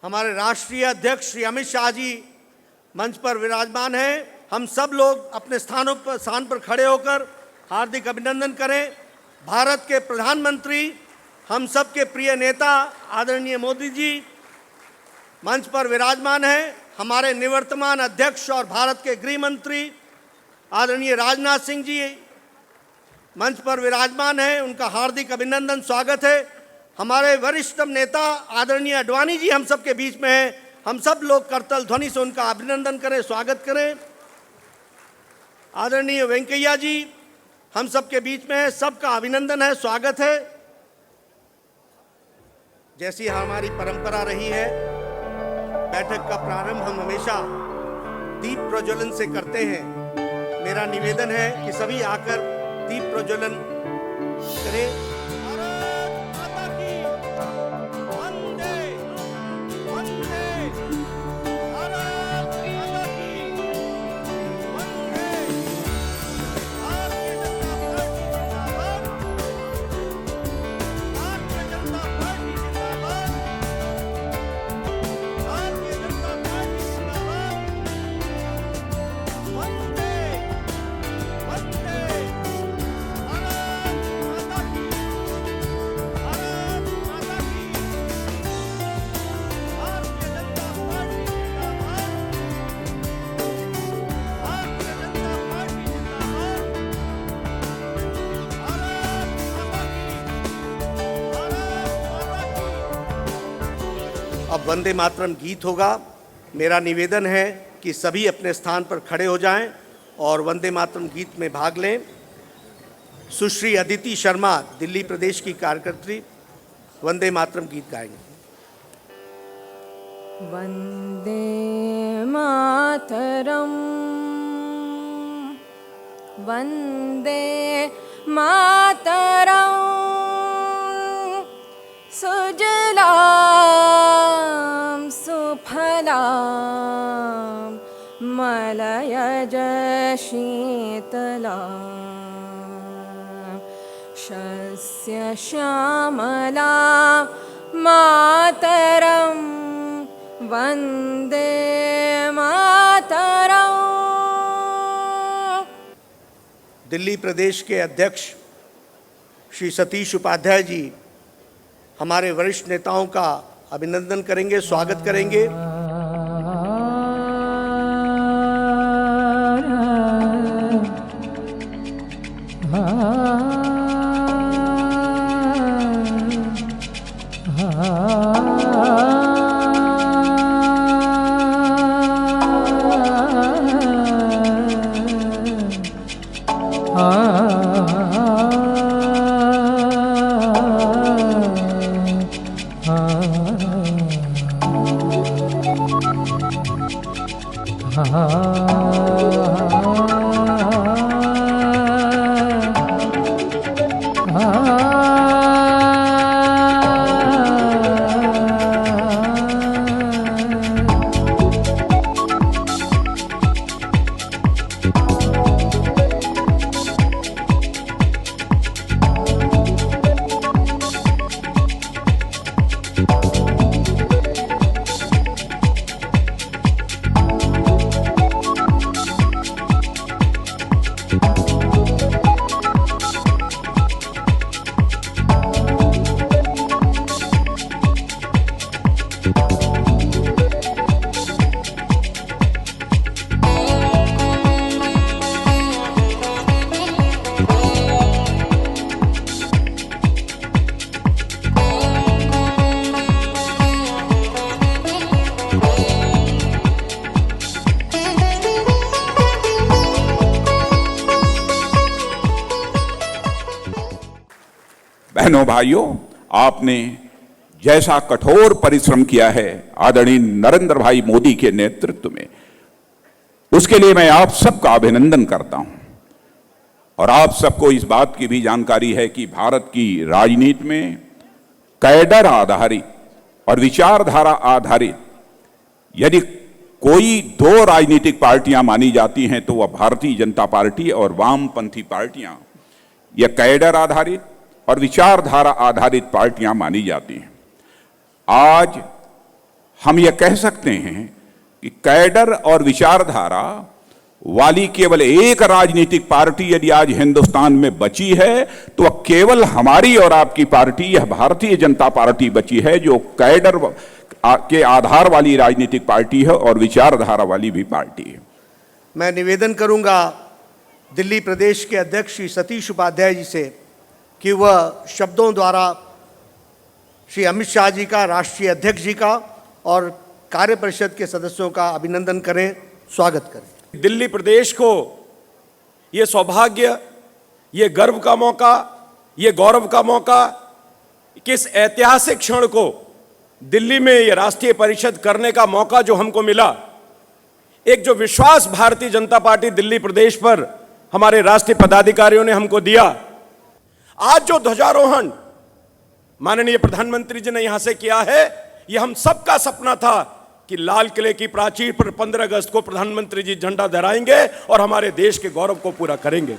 हमारे राष्ट्रीय अध्यक्ष श्री अमित शाह जी मंच पर विराजमान हैं। हम सब लोग अपने स्थान पर खड़े होकर हार्दिक अभिनंदन करें। भारत के प्रधानमंत्री, हम सब के प्रिय नेता आदरणीय मोदी जी मंच पर विराजमान हैं। हमारे निवर्तमान अध्यक्ष और भारत के गृह मंत्री आदरणीय राजनाथ सिंह जी मंच पर विराजमान हैं। उनका हार्दिक अभिनंदन, स्वागत है। हमारे वरिष्ठतम नेता आदरणीय आडवाणी जी हम सब के बीच में हैं। हम सब लोग करतल ध्वनि से उनका अभिनंदन करें, स्वागत करें। आदरणीय वेंकैया जी हम सब के बीच में हैं, सबका अभिनंदन है, स्वागत है। जैसी हमारी परंपरा रही है, बैठक का प्रारंभ हम हमेशा दीप प्रज्वलन से करते हैं। मेरा निवेदन है कि सभी आकर दीप प्रज्वलन करें। अब वंदे मातरम गीत होगा। मेरा निवेदन है कि सभी अपने स्थान पर खड़े हो जाएं और वंदे मातरम गीत में भाग लें। सुश्री अदिति शर्मा दिल्ली प्रदेश की कार्यकर्त्री वंदे मातरम गीत गाएंगे। वंदे मातरम, वंदे मातरम, सुजलां सुफलां मलयज शीतलां शस्य श्यामलां मातरं वन्दे मातरम्। दिल्ली प्रदेश के अध्यक्ष श्री सतीश उपाध्याय जी हमारे वरिष्ठ नेताओं का अभिनंदन करेंगे, स्वागत करेंगे। बहनों भाइयों, आपने जैसा कठोर परिश्रम किया है आदरणीय नरेंद्र भाई मोदी के नेतृत्व में, उसके लिए मैं आप सबका अभिनंदन करता हूं। और आप सबको इस बात की भी जानकारी है कि भारत की राजनीति में कैडर आधारित और विचारधारा आधारित यदि कोई दो राजनीतिक पार्टियां मानी जाती हैं तो वह भारतीय जनता पार्टी और वामपंथी पार्टियां, यह कैडर आधारित और विचारधारा आधारित पार्टियां मानी जाती हैं। आज हम ये कह सकते हैं कि कैडर और विचारधारा वाली केवल एक राजनीतिक पार्टी यदि आज हिंदुस्तान में बची है तो केवल हमारी और आपकी पार्टी, यह भारतीय जनता पार्टी बची है, जो कैडर के आधार वाली राजनीतिक पार्टी है और विचारधारा वाली भी पार्टी है। मैं निवेदन करूंगा दिल्ली प्रदेश के अध्यक्ष श्री सतीश उपाध्याय जी से कि वह शब्दों द्वारा श्री अमित शाह जी का, राष्ट्रीय अध्यक्ष जी का और कार्य परिषद के सदस्यों का अभिनंदन करें, स्वागत करें। दिल्ली प्रदेश को ये सौभाग्य, ये गर्व का मौका, ये गौरव का मौका कि इस ऐतिहासिक क्षण को दिल्ली में ये राष्ट्रीय परिषद करने का मौका जो हमको मिला, एक जो विश्वास भारतीय जनता पार्टी दिल्ली प्रदेश पर हमारे राष्ट्रीय पदाधिकारियों ने हमको दिया, आज जो ध्वजारोहण माननीय प्रधानमंत्री जी ने यहां से किया है, यह हम सबका सपना था कि लाल किले की प्राचीर पर 15 अगस्त को प्रधानमंत्री जी झंडा लहराएंगे और हमारे देश के गौरव को पूरा करेंगे।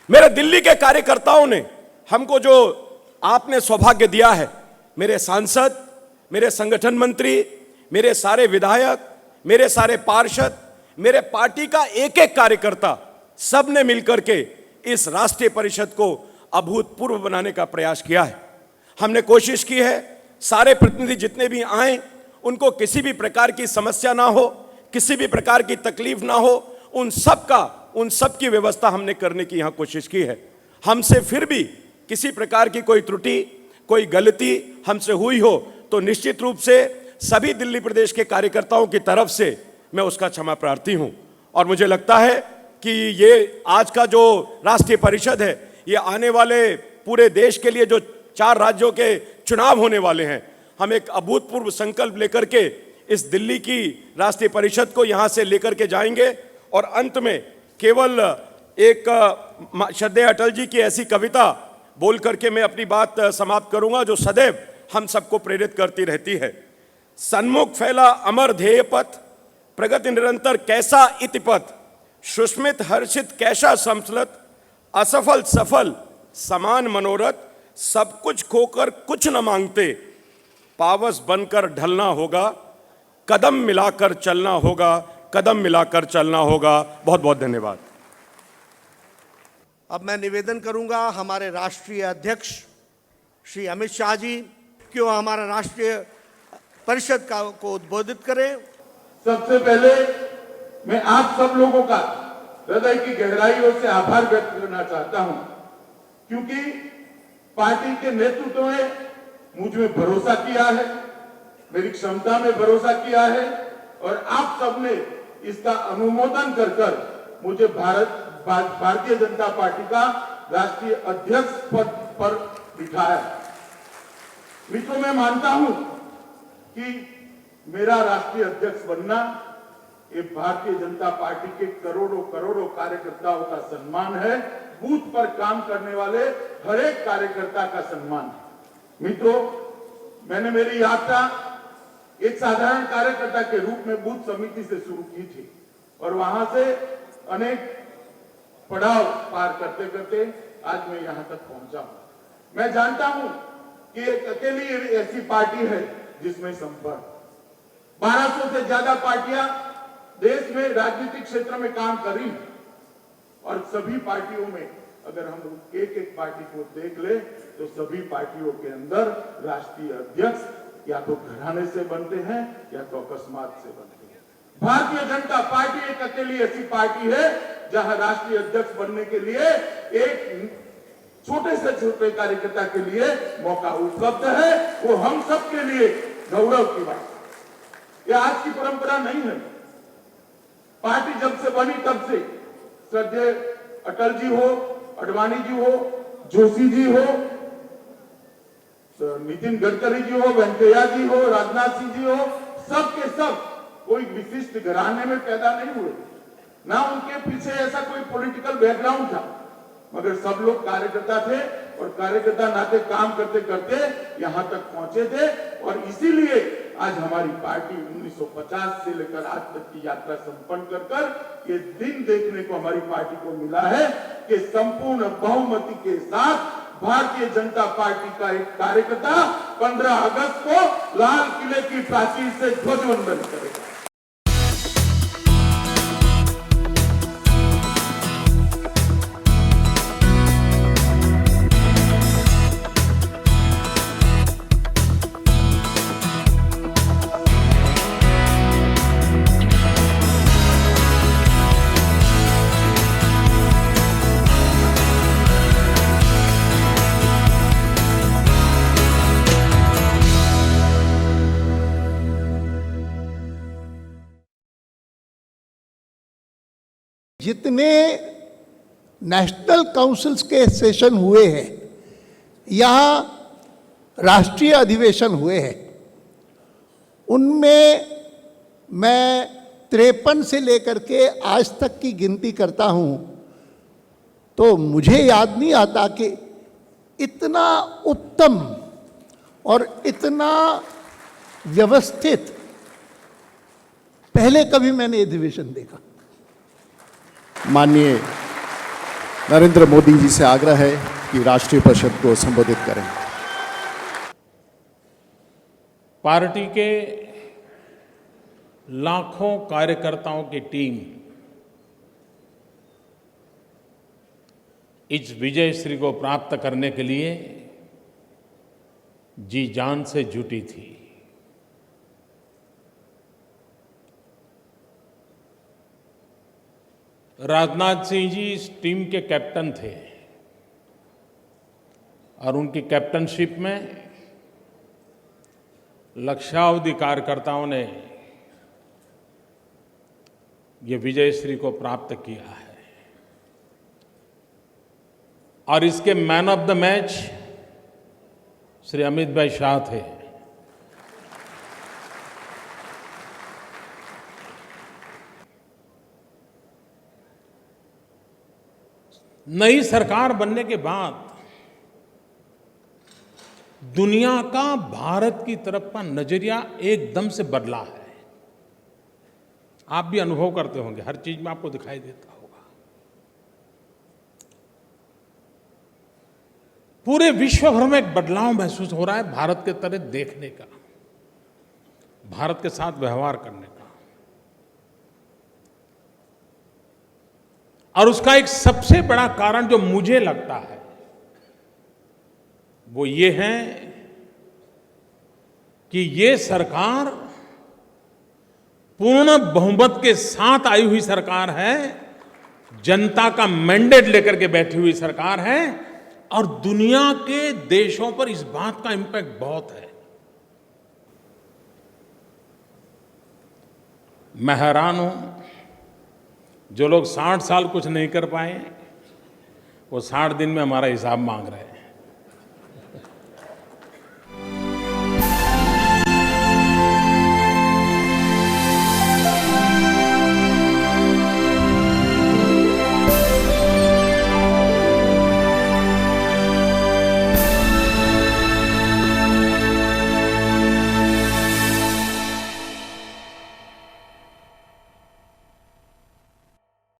मेरे दिल्ली के कार्यकर्ताओं ने हमको जो आपने सौभाग्य दिया है, मेरे सांसद, मेरे संगठन मंत्री, मेरे सारे विधायक, मेरे सारे पार्षद, मेरे पार्टी का एक एक कार्यकर्ता, सब ने मिलकर के इस राष्ट्रीय परिषद को अभूतपूर्व बनाने का प्रयास किया है। हमने कोशिश की है सारे प्रतिनिधि जितने भी आए उनको किसी भी प्रकार की समस्या ना हो, किसी भी प्रकार की तकलीफ ना हो, उन सब की व्यवस्था हमने करने की यहां कोशिश की है। हमसे फिर भी किसी प्रकार की कोई त्रुटि, कोई गलती हमसे हुई हो तो निश्चित रूप से सभी दिल्ली प्रदेश के कार्यकर्ताओं की तरफ से मैं उसका क्षमा प्रार्थी हूं। और मुझे लगता है कि ये आज का जो राष्ट्रीय परिषद है, ये आने वाले पूरे देश के लिए जो 4 राज्यों के चुनाव होने वाले हैं, हम एक अभूतपूर्व संकल्प लेकर के इस दिल्ली की राष्ट्रीय परिषद को यहां से लेकर के जाएंगे। और अंत में केवल एक श्रद्धेय अटल जी की ऐसी कविता बोल करके मैं अपनी बात समाप्त करूंगा जो सदैव हम सबको प्रेरित करती रहती है। सन्मुख फैला अमर ध्येय पथ, प्रगति निरंतर कैसा इति पथ, सुस्मित हर्षित कैसा संसलत, असफल सफल समान मनोरथ, सब कुछ खोकर कुछ न मांगते, पावस बनकर ढलना होगा, कदम मिलाकर चलना होगा, कदम मिलाकर चलना होगा। बहुत बहुत धन्यवाद। अब मैं निवेदन करूंगा हमारे राष्ट्रीय अध्यक्ष श्री अमित शाह जी कि वो हमारा राष्ट्रीय परिषद को उद्बोधित करें। सबसे पहले मैं आप सब लोगों का हृदय की गहराइयों से आभार व्यक्त करना चाहता हूं, क्योंकि पार्टी के नेतृत्व ने मुझ में भरोसा किया है, मेरी क्षमता में भरोसा किया है और आप सबने इसका अनुमोदन कर मुझे भारतीय जनता पार्टी का राष्ट्रीय अध्यक्ष पद पर बिठाया। मित्रों, मैं मानता हूं कि मेरा राष्ट्रीय अध्यक्ष बनना ये भारतीय जनता पार्टी के करोड़ों करोड़ों कार्यकर्ताओं का सम्मान है, बूथ पर काम करने वाले हर एक कार्यकर्ता का सम्मान है। मित्रों, मैंने मेरी यात्रा एक साधारण कार्यकर्ता के रूप में बूथ समिति से शुरू की थी और वहां से अनेक पड़ाव पार करते करते आज मैं यहां तक पहुंचा हूं। मैं जानता हूं कि एक अकेली ऐसी पार्टी है जिसमें संपर्क 1200 से ज्यादा पार्टियां देश में राजनीतिक क्षेत्र में काम करी और सभी पार्टियों में अगर हम एक एक पार्टी को देख ले तो सभी पार्टियों के अंदर राष्ट्रीय अध्यक्ष या तो घराने से बनते हैं या तो अकस्मात से बनते हैं। भारतीय जनता पार्टी एक अकेली ऐसी पार्टी है जहां राष्ट्रीय अध्यक्ष बनने के लिए एक छोटे से छोटे कार्यकर्ता के लिए मौका उपलब्ध है। वो हम सब के लिए गौरव की बात है। यह आज की परंपरा नहीं है। पार्टी जब से बनी तब से श्रद्धेय अटल जी हो, अडवाणी जी हो, जोशी जी हो, नितिन गडकरी जी हो, वेंकैया जी हो, राजनाथ सिंह जी हो, सब के सब कोई विशिष्ट घराने में पैदा नहीं हुए, ना उनके पीछे ऐसा कोई पॉलिटिकल बैकग्राउंड था, मगर सब लोग कार्यकर्ता थे और कार्यकर्ता नाते काम करते करते यहां तक पहुंचे थे। और इसीलिए आज हमारी पार्टी 1950 से लेकर आज तक की यात्रा संपन्न कर ये दिन देखने को हमारी पार्टी को मिला है कि संपूर्ण बहुमति के साथ भारतीय जनता पार्टी का एक कार्यकर्ता 15 अगस्त को लाल किले की प्राचीर से ध्वजवंदन करेगा। जितने नेशनल काउंसिल्स के सेशन हुए हैं, यहाँ राष्ट्रीय अधिवेशन हुए हैं, उनमें मैं 53 से लेकर के आज तक की गिनती करता हूँ तो मुझे याद नहीं आता कि इतना उत्तम और इतना व्यवस्थित पहले कभी मैंने अधिवेशन देखा। माननीय नरेंद्र मोदी जी से आग्रह है कि राष्ट्रीय परिषद को संबोधित करें। पार्टी के लाखों कार्यकर्ताओं की टीम इस विजयश्री को प्राप्त करने के लिए जी जान से जुटी थी। राजनाथ सिंह जी इस टीम के कैप्टन थे और उनकी कैप्टनशिप में लक्षावधि कार्यकर्ताओं ने ये विजयश्री को प्राप्त किया है और इसके man of the match Shri Amit भाई शाह थे। नई सरकार बनने के बाद दुनिया का भारत की तरफ का नजरिया एकदम से बदला है। आप भी अनुभव करते होंगे, हर चीज में आपको दिखाई देता होगा। पूरे विश्व भर में एक बदलाव महसूस हो रहा है भारत के तरह देखने का, भारत के साथ व्यवहार करने का। और उसका एक सबसे बड़ा कारण जो मुझे लगता है वो ये है कि ये सरकार पूर्ण बहुमत के साथ आई हुई सरकार है, जनता का मैंडेट लेकर के बैठी हुई सरकार है और दुनिया के देशों पर इस बात का इंपैक्ट बहुत है। मैं हैरान हूं, जो लोग 60 साल कुछ नहीं कर पाए वो 60 दिन में हमारा हिसाब मांग रहे हैं।